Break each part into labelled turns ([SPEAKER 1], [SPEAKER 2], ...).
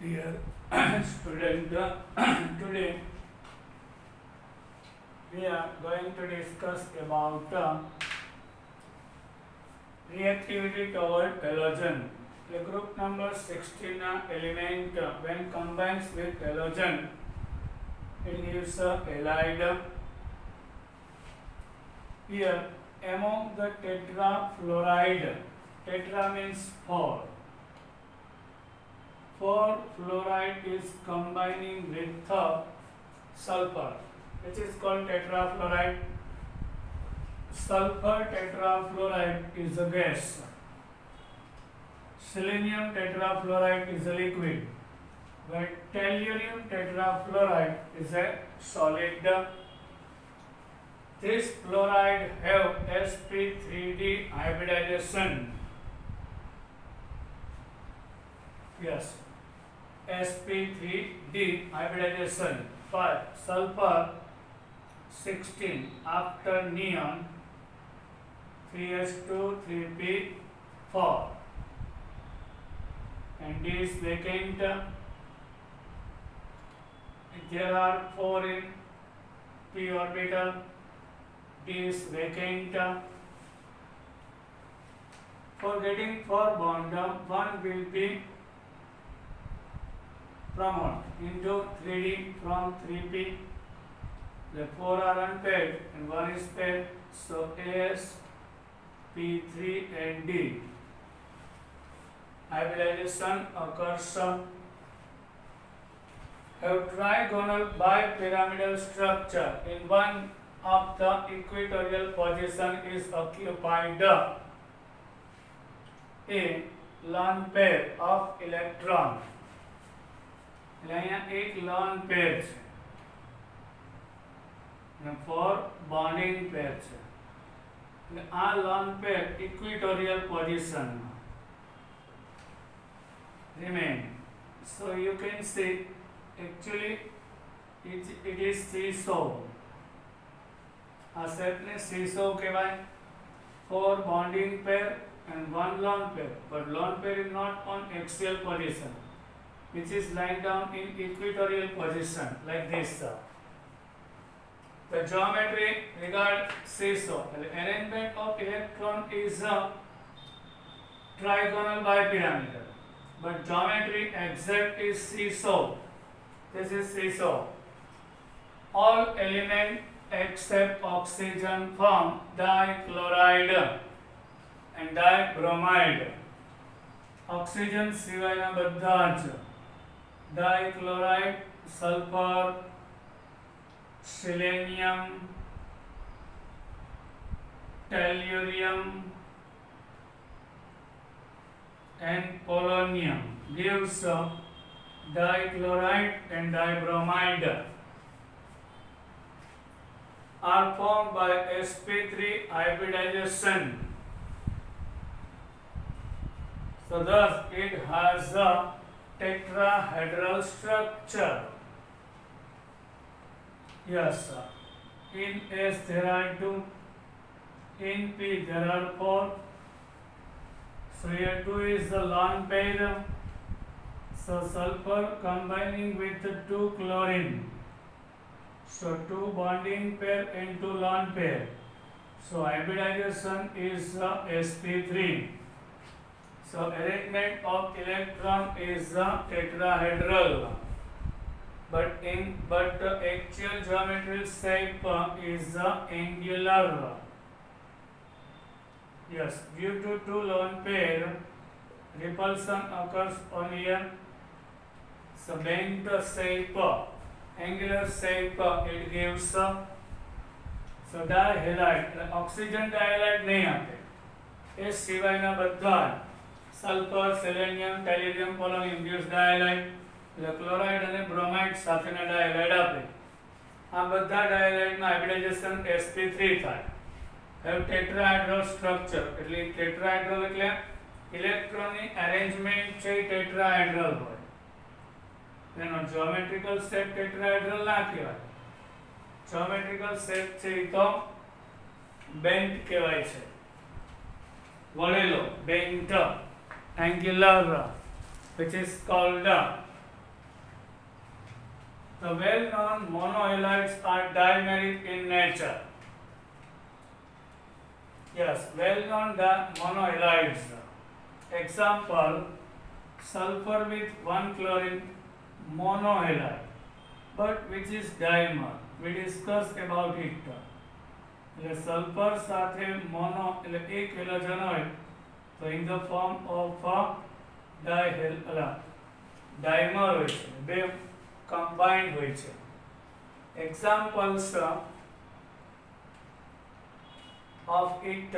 [SPEAKER 1] Dear student, today we are going to discuss about reactivity toward halogen. The group number 16 element when combines with halogen, it gives a halide. Here among the tetrafluoride, tetra means four. 4 fluoride is combining with sulfur, which is called tetrafluoride. Sulfur tetrafluoride is a gas. Selenium tetrafluoride is a liquid, but tellurium tetrafluoride is a solid. This fluoride have sp3d hybridization. Yes, sp3d hybridization. 5 sulfur 16 after neon 3s2 3p4 and D is vacant. There are 4 in p orbital. D is vacant. For getting 4 bond, 1 will be promote into 3D from 3p. The 4 are unpaired and 1 is paired, so AS, P3 and D. Hybridization occurs. Have trigonal bipyramidal structure. In one of the equatorial position is occupied a lone pair of electron. એટલે અહીંયા એક lone pair છે અને 4 bonding પેર છે. એટલે આ lone pair ઇક્વિટોરિયલ પોઝિશનમાં remain. So you can see actually it is seesaw. આ સેટને seesaw કહેવાય. 4 bonding pair and 1 lone pair, but lone pair is not on axial position, which is lying down in equatorial position like this. The geometry regard seesaw. The arrangement of electron is trigonal bipyramidal, but geometry exact is seesaw. This is seesaw. All elements except oxygen form dichloride and dibromide. Oxygen સિવાયના બધા જ dichloride, sulfur, selenium, tellurium and polonium gives dichloride and dibromide are formed by sp3 hybridization. So thus it has a tetrahedral structure. Yes, in S there are 2, in P there are 4. So here 2 is the lone pair. So sulfur combining with 2 chlorine. So 2 bonding pair and 2 lone pair. So hybridization is sp3. So arrangement of electron is tetrahedral, but the actual geometrical shape is angular. Yes, due to 2 lone pair, repulsion occurs on here. So bent shape, angular shape, it gives. So dihalide, oxygen dihalide नहीं आते. इस सिवायना बद्धा sulphur, selenium, tellurium, polonium gives dihalide. એટલે chloride અને bromide સાથેના ડાયહાઇડ આપે. આ બધા ડાયહાઇડમાં હાઇબ્રિડાઇઝેશન sp3 થાય. have tetrahedral structure. એટલે ટેટ્રાહેડ્રલ એટલે ઇલેક્ટ્રોનની અરેન્જમેન્ટ છે ટેટ્રાહેડ્રલ હોય. એનો જ્યોમેટ્રિકલ શેપ ટેટ્રાહેડ્રલ ના કહેવાય. જ્યોમેટ્રિકલ શેપ છે એ તો બેન્ટ કહેવાય છે. વળેલો, bent, angular, which is called The well-known monohalides are dimeric in nature. Yes, well-known monohalides. Example, sulfur with 1 chlorine monohalide, but which is dimer. We discussed about it. એટલે sulphur સાથે mono એટલે એક halogen હોય તો in the form of dimer હોય છે, બે combined હોય છે. Examples of it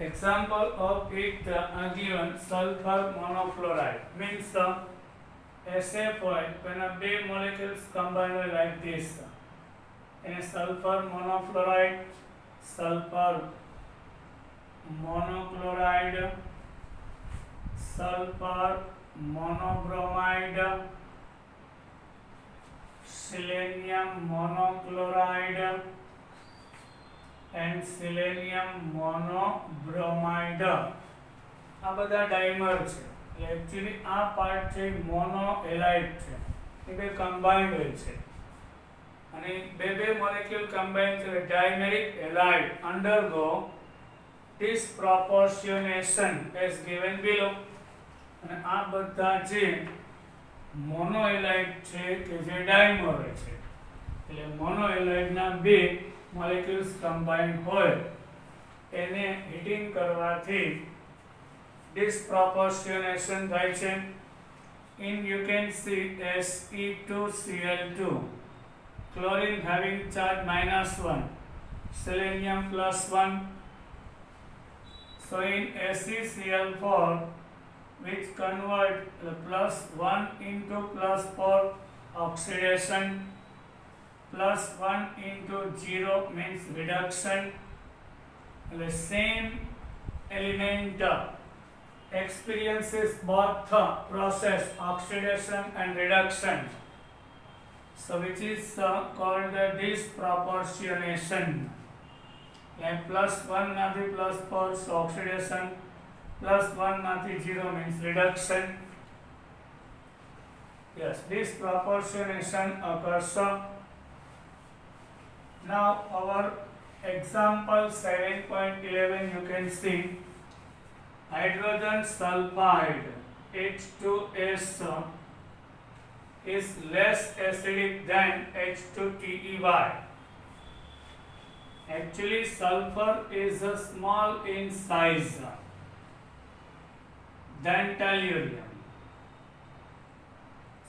[SPEAKER 1] example of it are given. Sulfur monofluoride means SF when a બે molecules combine like this. In a sulfur monofluoride, sulfur monochloride, sulfur monobromide, selenium monochloride and selenium monobromide. આ બધા ડાઈમર છે. એટલે actually આ part છે mono halide છે, એ બે combined હોય છે અને બે મોલેક્યુલ કમ્બાઇન છે dimeric halide undergo disproportionation as given below. અને આ બધા જે મોનો હેલાઇડ છે કે જે ડાઈમર હોય છે, એટલે મોનો હેલાઇડ ના બે molecules combined હોય એને હીટિંગ કરવાથી disproportionation થાય છે. In you can see Se2Cl2, chlorine having charge -1, selenium +1. So in SeCl4, which convert the +1 into +4, oxidation, +1 into 0 means reduction. The same element experiences both process oxidation and reduction, so which is called the disproportionation. Like +1 nathi +4, so oxidation, +1 nathi 0 means reduction. Yes, disproportionation occurs. Now our example 7.11 you can see hydrogen sulfide H2S is less acidic than H2TEY. Actually sulfur is small in size than tellurium.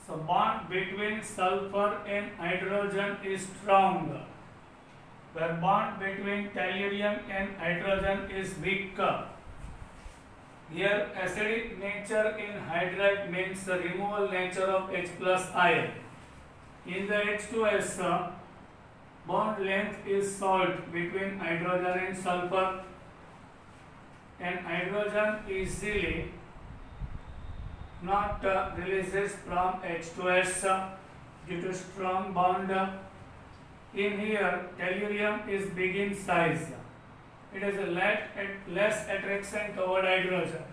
[SPEAKER 1] So bond between sulfur and hydrogen is stronger, where bond between tellurium and hydrogen is weaker. Here acidic nature in hydride means the removal nature of H plus ion. In the H2S, bond length is short between hydrogen and sulfur, and hydrogen easily not releases from H2S due to strong bond. In here, tellurium is big in size. It has a less attraction toward hydrogen.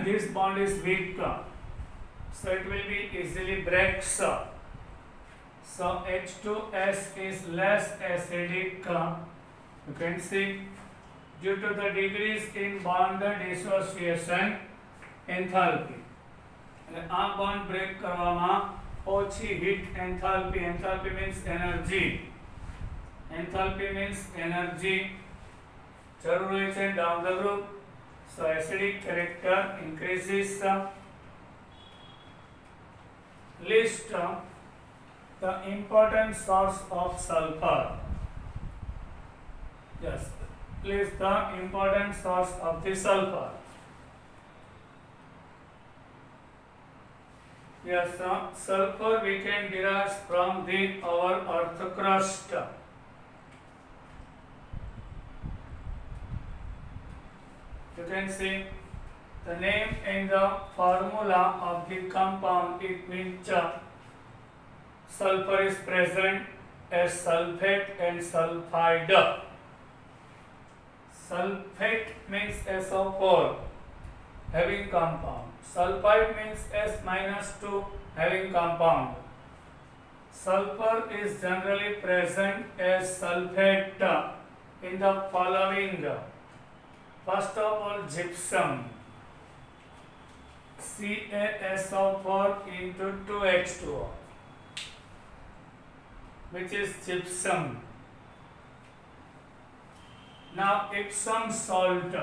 [SPEAKER 1] This bond is weak, so it will be easily breaks. So H2S is less acidic. You can see due to the decrease in bond dissociation enthalpy. આ bond break કરવામાં ઓછી heat enthalpy. Enthalpy means energy. Enthalpy means energy. જરૂર હોય છે down the group. So acidic character increases. List the important source of sulfur. Yes, list the important source of the sulfur. Yes, sulfur we can derive from our earth crust. You can see the name and the formula of the compound in which sulfur is present as sulfate and sulfide. Sulfate means SO4 having compound. Sulfide means S-2 having compound. Sulfur is generally present as sulfate in the following. First of all, gypsum. CaSO4 into 2H2O, which is gypsum. Now Epsom salt,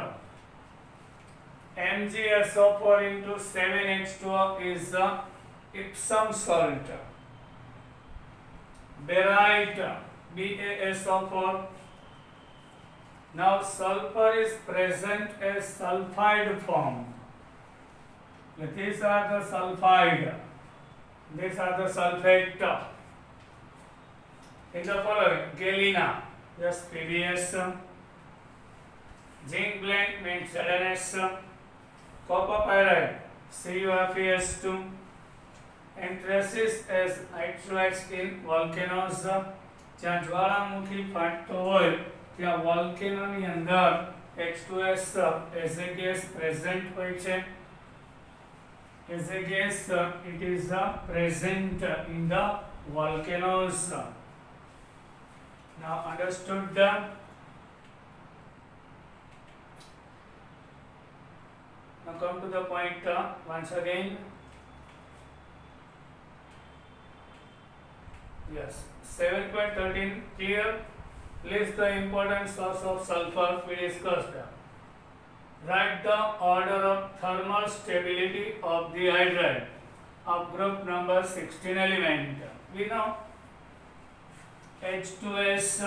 [SPEAKER 1] MgSO4 into 7H2O is the Epsom salt. Barite, BaSO4. Now sulfur is present as sulfide form. These are the sulfide, these are the sulfate. In the following, galena, yes, PbS. Zinc blende means ZnS. Copper pyrite, CuFeS2. And traces as H2S in volcanoes. જ્યાં જ્વાળામુખી ફાટતો હોય ત્યાં વોલ્કેનોની અંદર H2S as a gas present હોય છે. As a gas, it is present in the volcanoes. Now understood. Now come to the point once again. Yes, 7.13 clear. List the important source of sulfur we discussed. Write the order of thermal stability of the hydride of group number 16 element. We know H2S,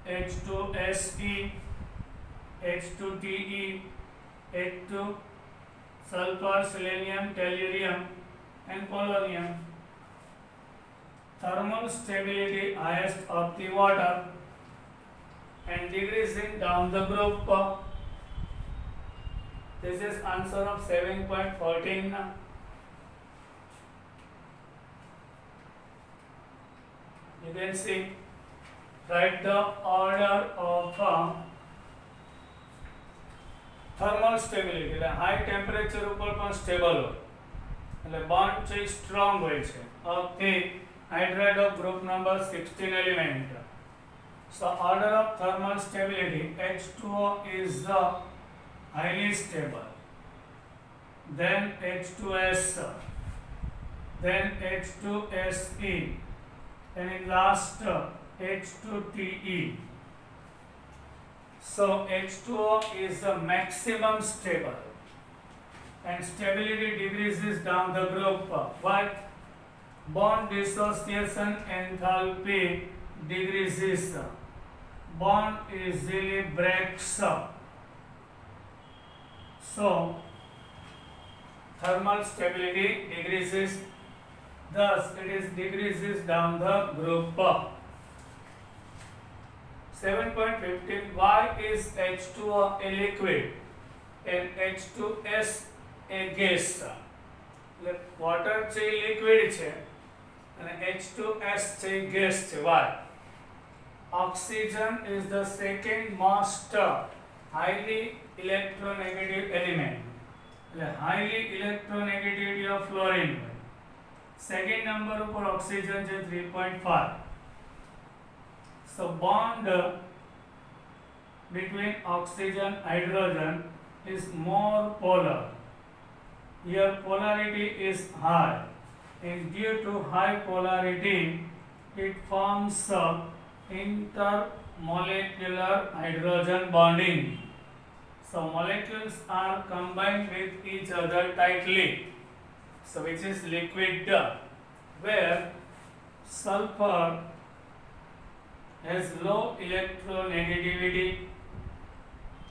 [SPEAKER 1] H2SE, H2TE, H2 sulfur, selenium, tellurium and polonium. Thermal stability highest of the water and decreasing down the group. This is answer of 7.14. You can see, write the order of thermal stability. એટલે high temperature ઉપર પણ stable હોય, એટલે bond છે strong હોય છે of the hydride of group number 16 element. So order of thermal stability, H2O is the highly stable, then H2S, then H2SE, and in last H2TE. So H2O is the maximum stable and stability decreases down the group. Why? Bond dissociation enthalpy decreases. Bond easily breaks up. So thermal stability decreases, thus it is decreases down the group. 7.15, why is H2O a liquid and H2S a gas? Water છે liquid છે અને H2S છે gas છે. Why? Oxygen is the second most highly electronegative element. Highly electronegativity of fluorine. Second number for oxygen is 3.5. So bond between oxygen hydrogen is more polar. Here polarity is high, and due to high polarity it forms intermolecular hydrogen bonding. So molecules are combined with each other tightly, so which is liquid, where sulfur has low electronegativity.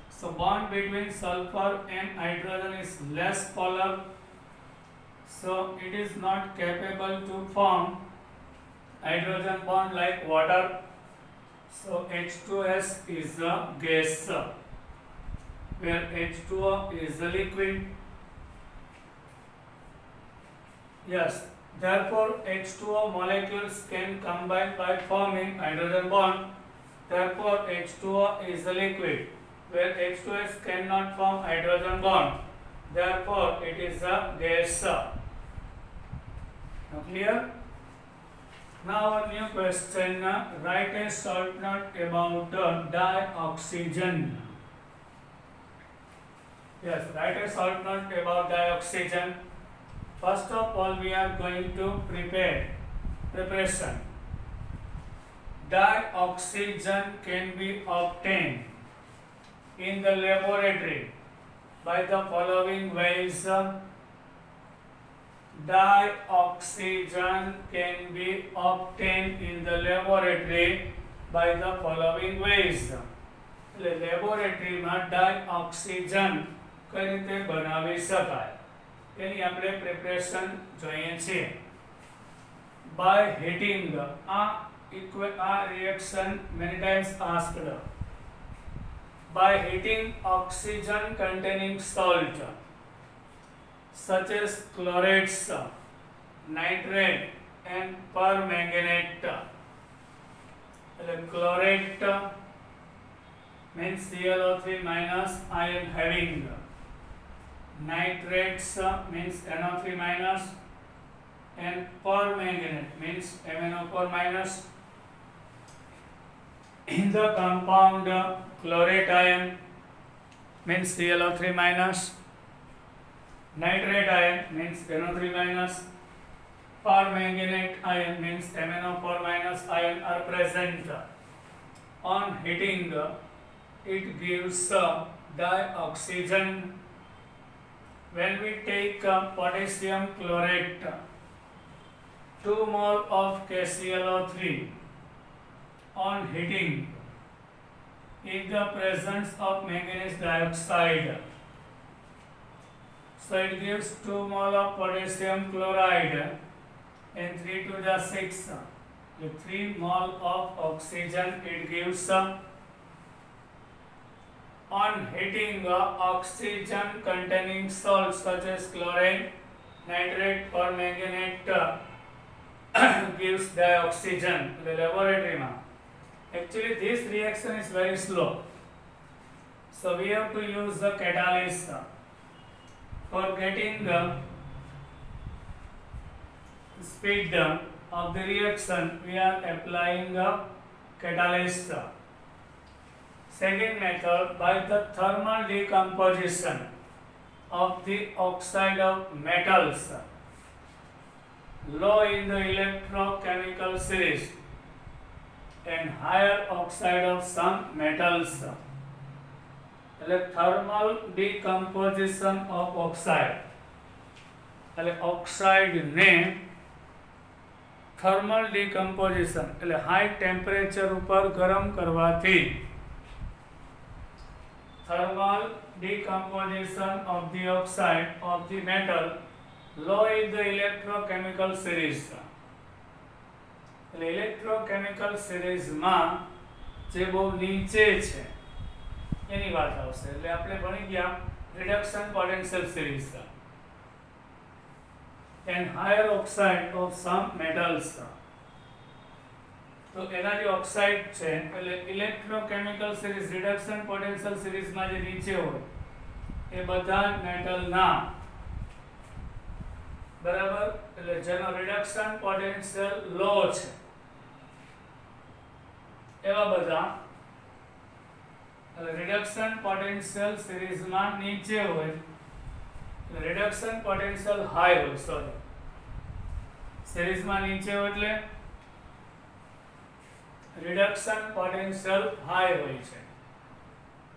[SPEAKER 1] So bond between sulfur and hydrogen is less polar, so it is not capable to form hydrogen bond like water. So H2S is a gas, where H2O is a liquid. Yes, Therefore, H2O molecules can combine by forming hydrogen bond. Therefore, H2O is a liquid where H2S cannot form hydrogen bond. Therefore, it is a gas. Now clear? Now a new question. Write a short note about dioxygen. Yes, write a short note about dioxygen. First of all, we are going to preparation. Dioxygen can be obtained in the laboratory by the following ways. Dioxygen can be obtained in the laboratory by the following ways. લેબોરેટરીમાં dioxygen કઈ રીતે બનાવી શકાય એની આપણે preparation જોઈએ છીએ. By heating, આ reaction many times asked. By heating oxygen containing salt such as chlorates, nitrate and permanganate. Chlorate means ClO3 minus ion having. Nitrates means NO3 minus and permanganate means MnO4 minus. In the compound chlorate ion means ClO3 minus, nitrate ion means NO3 minus, permanganate ion means MnO4 minus ion are present. On heating, it gives dioxygen. When we take potassium chlorate, 2 mole of KClO3 on heating in the presence of manganese dioxide. So it gives 2 mole of potassium chloride and 3 to the 6. With 3 mole of oxygen it gives. On heating, oxygen containing salts such as chlorine, nitrate, permanganate gives dioxygen. The laboratory ma. Actually, this reaction is very slow. So we have to use the catalyst. For getting the speed of the reaction, we are applying a catalyst. Second method, by the thermal decomposition of the oxide of metals low in the electrochemical series and higher oxide of some metals. Thermal decomposition of oxide. Oxide ने thermal decomposition high temperature ઉપર ગરમ કરવાથી thermal decomposition of the oxide of the metal low in the electrochemical series. Electrochemical સિરીઝમાં જે બહુ નીચે છે એની વાત આવશે. એટલે આપણે ભણી ગયા reduction potential series and higher oxide of sum metals. તો એના જે ઓક્સાઇડ છે એટલે ઇલેક્ટ્રોકેમિકલ સિરીઝ રિડક્શન પોટેન્શિયલ સિરીઝમાં જે નીચે હોય એ બધા મેટલના બરાબર એટલે જેનો રિડક્શન પોટેન્શિયલ લો છે એવા બધા રિડક્શન પોટેન્શિયલ સિરીઝમાં નીચે હોય રિડક્શન પોટેન્શિયલ હાઈ હોય. સોરી, સિરીઝમાં નીચે હોય એટલે રિડક્શન પોટેન્શિયલ હાઈ હોય છે.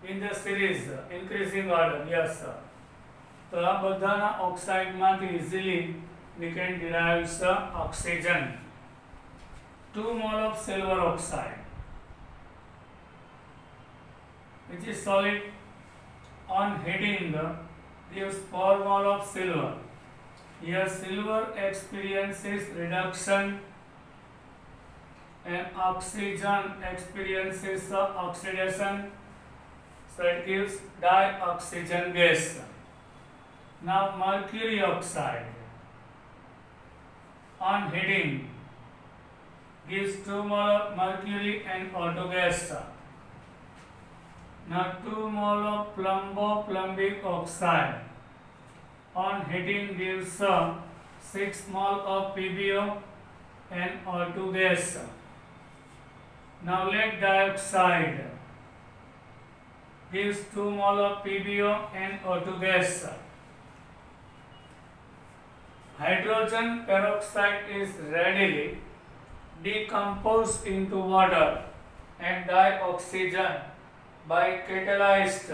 [SPEAKER 1] In the series increasing order. Yes sir. તો આ બધાના ઓક્સાઇડમાંથી easily we can derive the oxygen. 2 mole of silver oxide which is solid on heating gives 4 mole of silver. Here silver experiences reduction and oxygen experiences oxidation, so it gives dioxygen gas. Now mercury oxide on heating gives 2 mole of mercury and O2 gas. Now 2 mole of plumboplumbic oxide on heating gives 6 mole of PbO and O2 gas. Now lead dioxide gives 2 mole of PbO and O2 gas. Hydrogen peroxide is readily decomposed into water and dioxygen by catalysts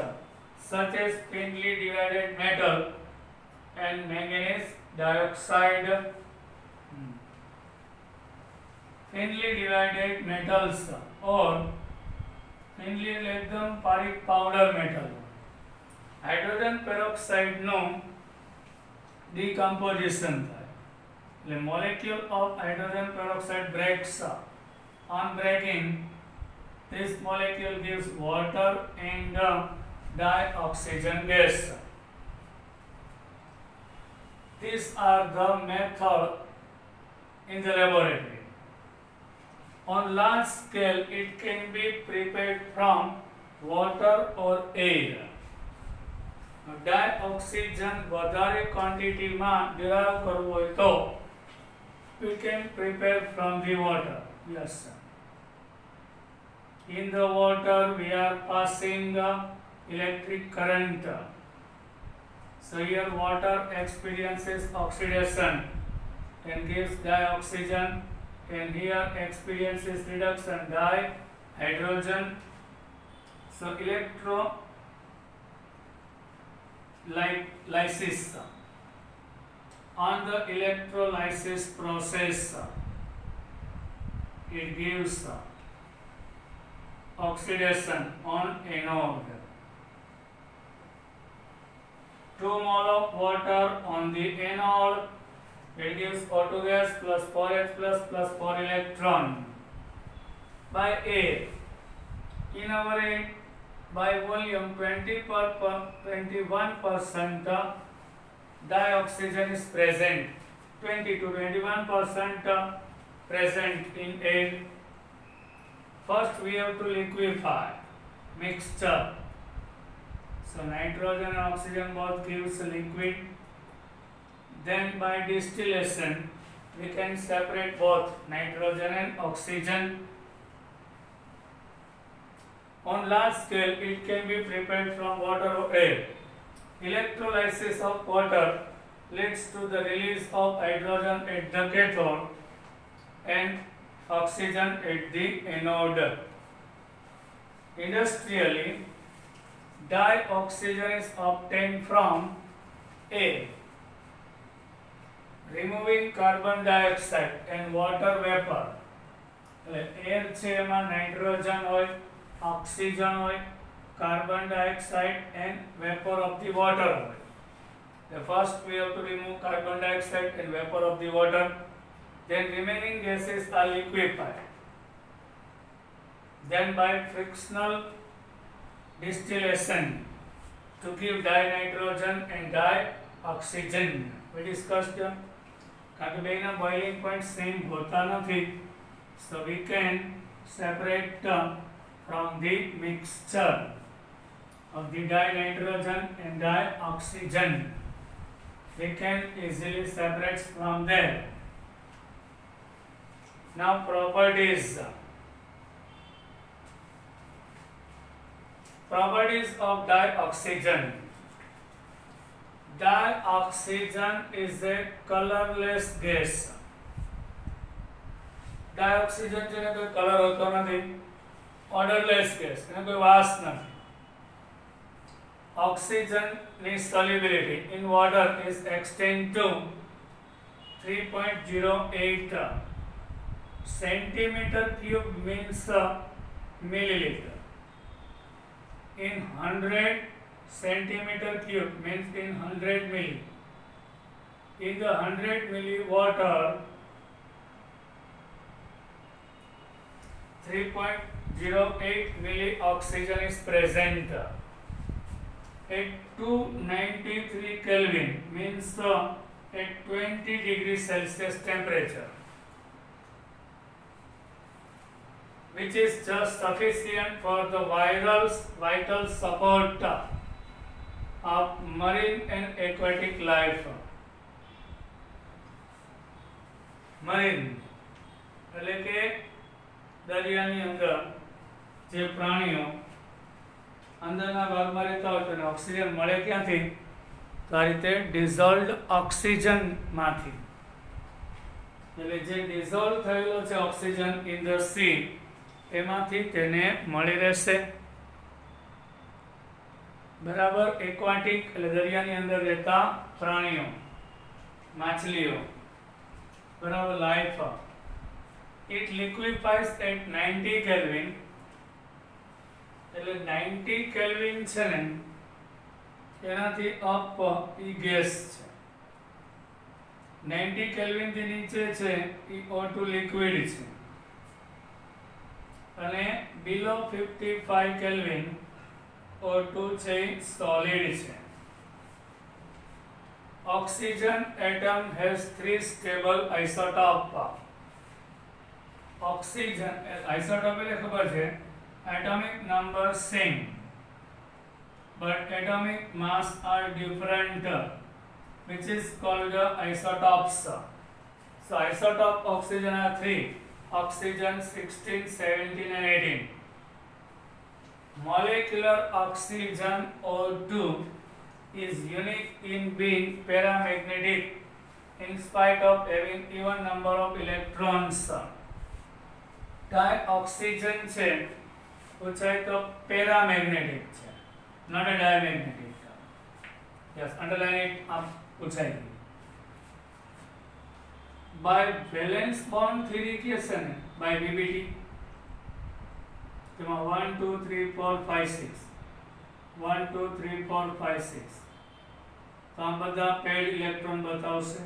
[SPEAKER 1] such as thinly divided metal and manganese dioxide. Thinly divided metals or thinly एकदम बारीक powder metal hydrogen peroxide નો decomposition થાય એટલે molecule of hydrogen peroxide breaks on breaking this molecule gives water and dioxygen gas. These are the method in the laboratory. On large scale it can be prepared from water or air. डायऑक्सीजन વધારે ક્વોન્ટિટીમાં ડેરાવ કરવો હોય તો we can prepare from the water. Yes sir. In the water we are passing electric current. So here water experiences oxidation and gives dioxygen, and here experiences reduction dihydrogen. So electrolysis. On the electrolysis process it gives oxidation on anode. 2 mole of water on the anode, it gives O2 gas plus 4H plus 4 electron. By air, in our air, by volume 21% dioxygen is present, 20 to 21% present in air. First we have to liquefy mixture. So nitrogen and oxygen both gives a liquid. Then by distillation we can separate both nitrogen and oxygen. On large scale it can be prepared from water or air. Electrolysis of water leads to the release of hydrogen at the cathode and oxygen at the anode. Industrially, dioxygen is obtained from air, removing carbon dioxide and water vapor. Air છે એમાં nitrogen હોય, oxygen હોય, carbon dioxide and vapor of the water. First we have to remove carbon dioxide and vapor of the water, then remaining gases are liquefied. Then by frictional distillation to give dinitrogen and dioxygen. We discussed કારણ કે બેના boiling point same હોતા નથી, so we can separate from the mixture of the dinitrogen and dioxygen. We can easily separate from there. Now properties. Properties of dioxygen. Dioxygen is a colorless gas. Dioxygen જેને કોઈ colour હોતો નથી, odorless gas, એને કોઈ વાસ નથી. Oxygen solubility in water is extended to 3.08 centimeter cube means milliliter. In 100 centimeter cube means in 100 milli. In the 100 milli water, 3.08 milli oxygen is present. At 293 Kelvin means at 20 degrees Celsius temperature, which is just sufficient for the vital support of marine and aquatic life. Marine એટલે કે દરિયાની અંદર જે પ્રાણીઓ અંદરના ભાગમાં રહેતા હોય તેને ઓક્સિજન મળે ક્યાંથી? તો આ રીતે ડિઝોલ્વડ ઓક્સિજનમાંથી, એટલે જે ડિઝોલ્વ થયેલો છે ઓક્સિજન ઇન ધ સી એમાંથી તેને મળી રહેશે. બરાબર. એક્વાટિક એટલે દરિયાની અંદર રહેતા પ્રાણીઓ, માછલીઓ, બરાબર, life. It liquefies at 90 Kelvin, એટલે 90 કેલ્વિન છે ને એનાથી અપ ઈ ગેસ છે. 90 કેલ્વિન થી નીચે છે ઈ O2 લિક્વિડ છે અને બિલો 55 કેલ્વિન O2 છે સોલિડ છે. Oxygen atom has 3 stable isotope. Oxygen isotope એટલે ખબર છે atomic number same but atomic mass are different, which is called the isotopes. So isotope oxygen are 3: oxygen 16, 17 and 18. Molecular oxygen O2 is unique in being paramagnetic in spite of having even number of electrons. Dioxygen છે પૂછાય તો paramagnetic છે, not a diamagnetic. Yes, underline it. પૂછાય by valence bond theory કે છે ને by BBT તેમાં 1 2 3 4 5 6 1 2 3 4 5 6 તો આ બધા પેડ ઇલેક્ટ્રોન બતાવશે.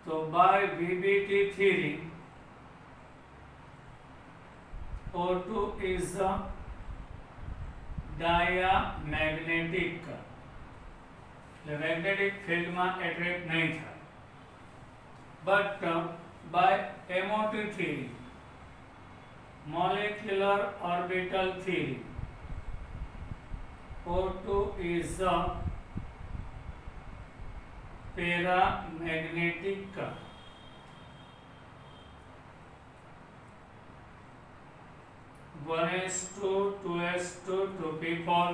[SPEAKER 1] તો by BBT theory O2 is a diamagnetic, the magnetic field માં attract નહીં થાય. But by MOT theory, molecular orbital theory, O2 is a paramagnetic. 1s2 2s2 2p4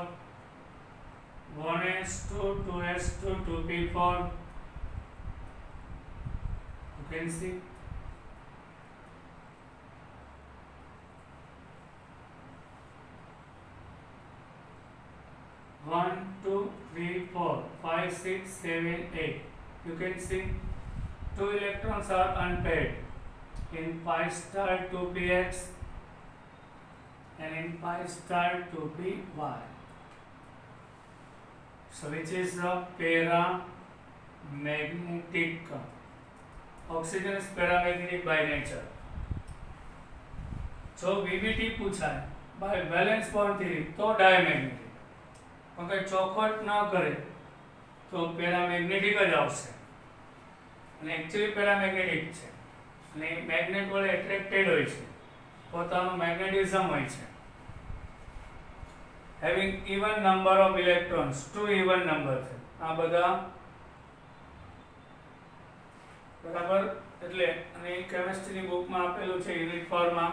[SPEAKER 1] 1s2 2s2 2p4. You can see 1 2 3 4 5 6 7 8. You can see 2 electrons are unpaired in pi star 2px and in pi star 2py. So which is the paramagnetic? Oxygen is paramagnetic by nature. So BBT પૂછાય by valence bond theory તો diamagnetic. અગર ચોખવટ ન કરે તો paramagnetic જ આવશે અને એકચ્યુઅલી પેરામેગ્નેટિક છે અને મેગ્નેટ વડે એટ્રેક્ટેડ હોય છે, પોતાનું મેગ્નેટિઝમ હોય છે. having even number of electrons, 2 even number છે આ બધા બરાબર. એટલે અને કેમિસ્ટ્રીની બુકમાં આપેલું છે યુનિટ ફોર્મમાં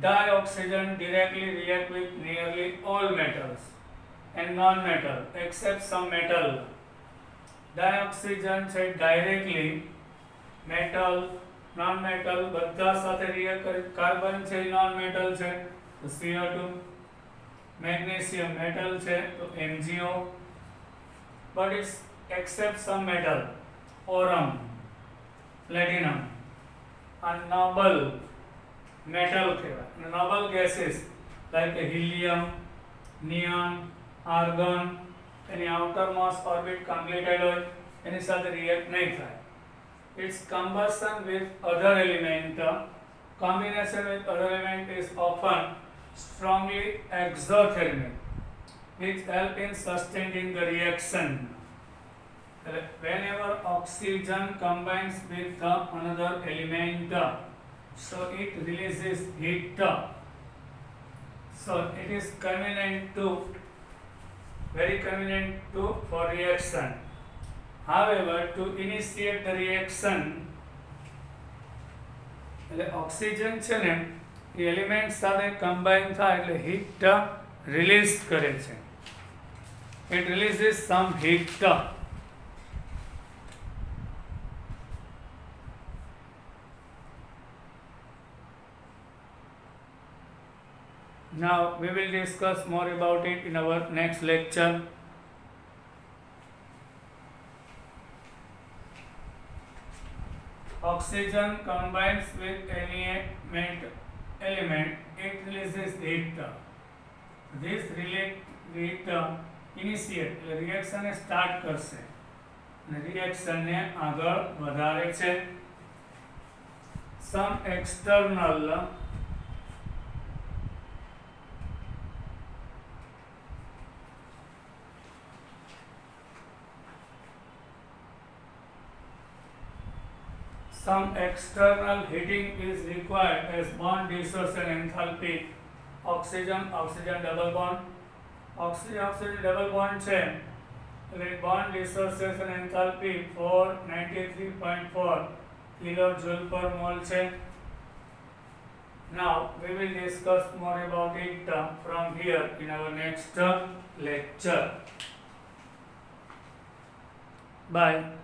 [SPEAKER 1] dioxygen directly react with nearly all metals and non-metal except some metal. Dioxygen છે directly metal non-metal બધા સાથે react કરે. કાર્બન છે non-metal છે તો CO2, magnesium metal છે તો MgO, but it's except some metal, aurum, platinum and noble metal કહેવાય. noble gases like helium, neon, argon એની outermost orbit completed હોય એની સાથે react નહીં થાય. Its combustion with other element, combination with other element is often strongly exothermic, which help in sustaining the reaction. whenever oxygen combines with another element, so it releases heat. So it is very convenient for reaction. However, to initiate the reaction, oxygen છે ને એ element સાથે combine થાય એટલે heat release કરે છે. It releases some heat. Now we will discuss more about it in our next lecture. Oxygen combines with any element, it releases heat. This heat initiate reaction ને start કરશે અને reaction ને આગળ વધારે છે. Some external heating is required as bond dissociation enthalpy. Oxygen double bond, oxygen double bond છે એટલે bond dissociation enthalpy 493.4 kilojoule per mole છે. Now we will discuss more about it from here in our next lecture. Bye.